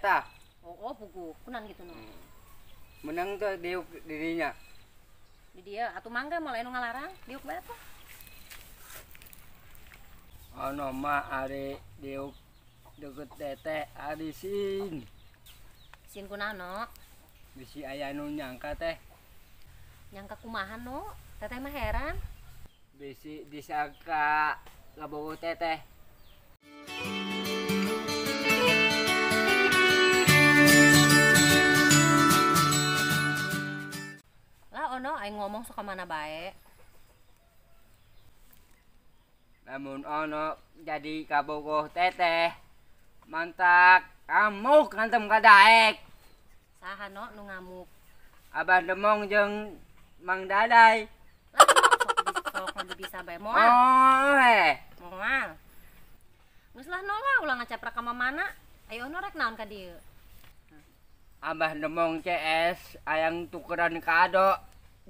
eta. Oh, pugu. Kunan gitu no. Menang tuh diuk dirinya. Di dia atuh mangga malah anu ngalarang, diuk bae tuh. Ono mah ari diuk deket tete ari sin. Sin kunano? Bisi aya nu nyangka teh. Nyangka kumaha no? Teteh mah heran. Bisi disangka ngabogo teteh. Lah ono aing ngomong suka mana bae. Namun ono jadi kabogoh teteh. Mantak amuk ngantem ka daek. Saha no nu ngamuk. Abah Demong jeung Mang Daday. Lah sok lagi bisa bae moal. Oh Moal. Geus lah no lah ulah ngacaprak ka mana. Ayo ono rek naon ka dieu. Abah Demong CS ayang tukeran kado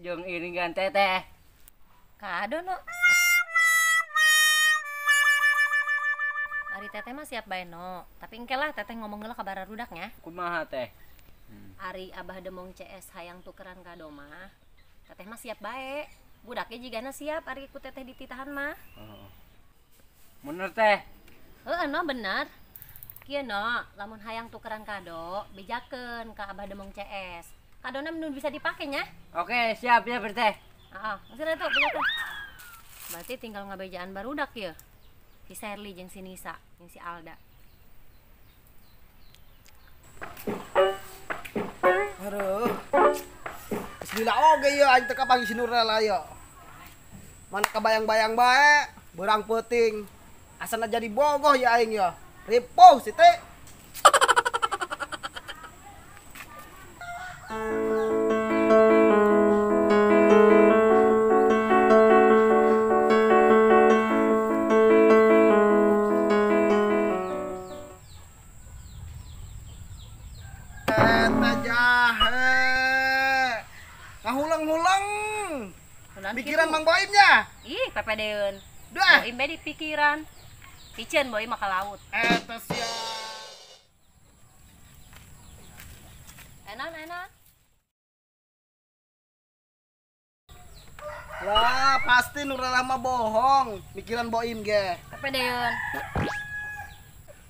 jeung iringan teteh. Kado no. Ari teteh mah siap bae no. Tapi engke lah teteh ngomong heula ka bararudaknya. Kumaha teh? Ari Abah Demong CS hayang tukeran kado mah. Teteh mah siap bae. Budaknya jigana siap ari ku teteh dititahan mah. Oh. Bener teh. Heeh no bener. Kieu no, lamun hayang tukeran kado, bejakeun ka Abah Demong CS. Kadona nu bisa dipake nya. Oke, siap ya berteh. Heeh, geus atuh bejakeun. Berarti tinggal ngabejaan barudak ieu. Si Sherly jeung si Nisa, jeung si Alda. Aduh. Bismillah oge ieu aing teh kapanggih si Nurlela ieu. Mana kabayang-bayang bae, beurang peuting. Asana jadi bogoh ya aing ya. Ripuh si teh. Ngahulang-hulang. Pikiran Mang Boimnya. Ih, pepedeun. Dah. Boim bae di pikiran. Piceun boim mah ka laut. Eta sia. Enak. Wah, pasti Nurlela mah bohong. Mikiran Boim ge. Pepedeun.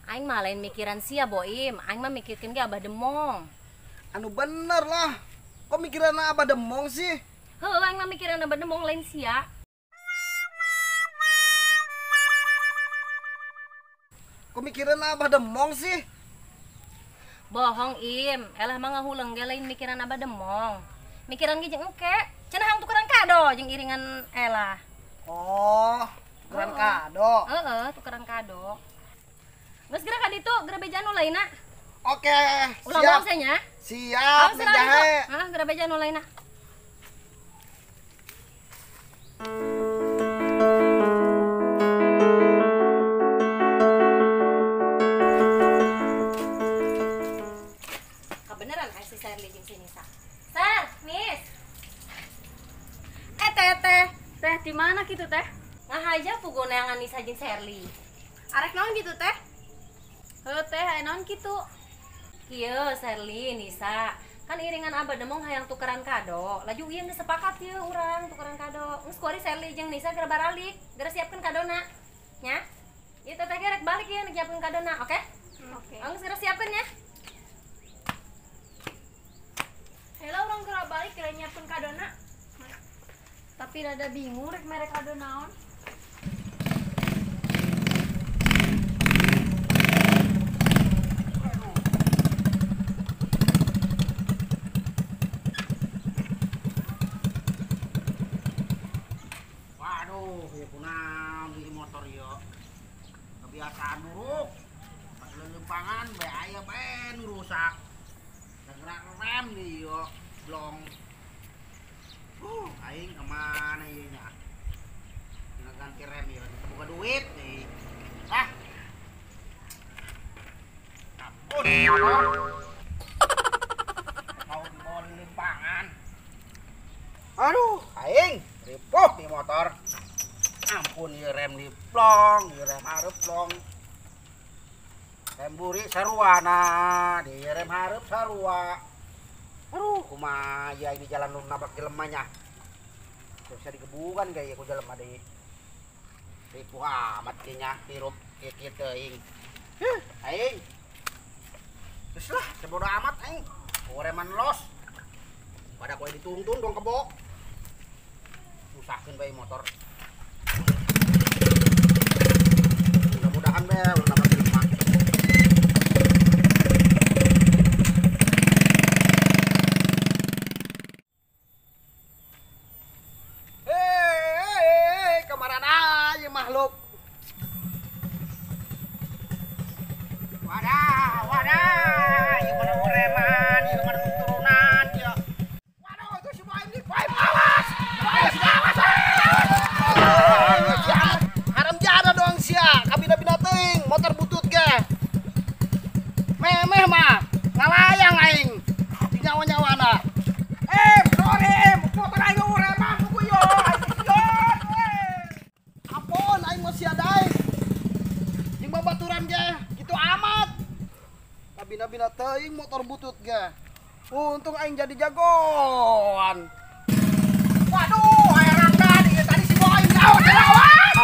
Aing mah lain mikiran sia boim. Aing mah mikirkeun ge Abah Demong. Anu bener lah. Kok mikiran Abah Demong sih? Heuh, aing mah mikiran Abah Demong lain sia. Kok mikiran Abah Demong sih? Bohong Im, elah mah ngahuleung ge lain mikiran Abah Demong. Mikiran ge jeung engke, cenah hang tukeran kado jeung iringan elah. Oh, tukeran kado. Heeh, tukeran kado. Geus geura ka ditu, geura beja nu lainna. Oke, Ulah siap. bawa nya. Siap, Jahe. Heeh, geura beja nu lainna. Kebeneran aya si Sherly jeung si Nisa. Ser, Nis. Teh di mana gitu teh? Ngahaja pugu neangan Nisa jeung Sherly. Arek naon gitu teh? Heuh teh aya naon kitu? Kieu Sherly, Nisa. Kan iringan Abah Demong hayang tukeran kado. Laju ieu geus sepakat ieu urang tukeran kado. Geus kuari Sherly jeung Nisa geura baralik, geura siapkeun kadona. Nya? Ieu teteh ge rek balik ieu nyiapkeun kadona, oke? Oke. Geus geura siapkeun nya. Heula urang geura balik geura nyiapkeun kadona. Tapi rada bingung rek merek kado naon. Waduh, ya punah beli motor yo. Kebiasaan buruk. Pas lelempangan bae aya bae nu rusak. Gerak rem nih yo, blong. Aing kemana ieu nya? Tina ganti rem yo, buka duit nih. Ah. Ampun, motor. Mau dibawa lelempangan. Aduh, aing ripuh di motor. Ampun ieu rem di plong, ieu rem arep plong. Rem buri sarua nah, di rem hareup sarua. Aduh, kumaha ya ini jalan nu nabrak jelemanya. Bisa digebukan gaya ku jelema deui. Ribu amat nya hirup kieu teuing. Aing. Geus lah, bodo amat aing. Koreman los. Pada koe dituntun dong kebo. Rusahkeun bae motor. Mudah-mudahan bae ulah nabrak jelema. Makhluk. Wadah, ieu mana ureman, ieu mana turunan, ieu. Waduh, itu si Boim nih, Boim awas. Haram jada dong sia, kabina-bina teuing, motor butut ge. Memeh mah, ngalayang aing. Di nyawa-nyawana. Sorry, motor aing ureman buku yo. Ampun, aing masih ada aing. Jeung babaturan ge, gitu amat. Kabina-bina teuing motor butut ge. Untung aing jadi jagoan. Waduh, aya rangga ieu tadi si Boim lawan.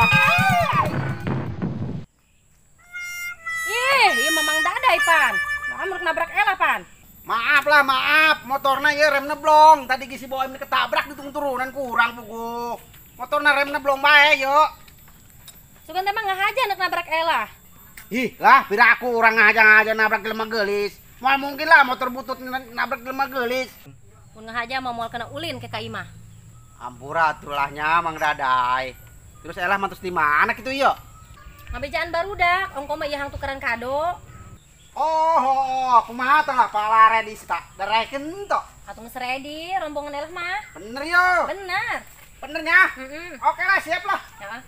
Ih, ieu mamang dadai pan. Nah, nabrak Ela pan. Maaf lah, maaf. Motorna ieu remna blong. Tadi ge si Boim ketabrak di turunan kurang pugu. Motorna remna blong bae yuk. Sugan teh mah ngahaja anak nabrak Ela. Ih, lah pira aku urang ngahaja nabrak jelema geulis. Moal mungkin lah motor butut nabrak jelema geulis. Mun ngahaja mah moal kena ulin ke ka imah. Ampura tulahnya Mang Dadai. Terus elah mantus di mana kitu ieu? Ngabejaan barudak, ongko mah ieu hang tukeran kado. Kumaha tah palare di sta. Darekeun to. Atuh geus ready rombongan Elah mah. Bener yo. Bener. Benernya? Oke lah, siap lah. Ya.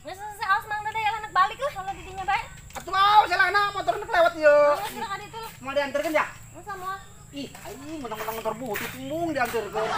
Geus saos Mang Dadai Elah anak balik lah kalau didinya bae. Atuh mau selana motor nak lewat yo. Geus silakan itu. Mau dianterkeun ya? Masa moal? Ih, aing menang-menang motor butut mung dianterkeun.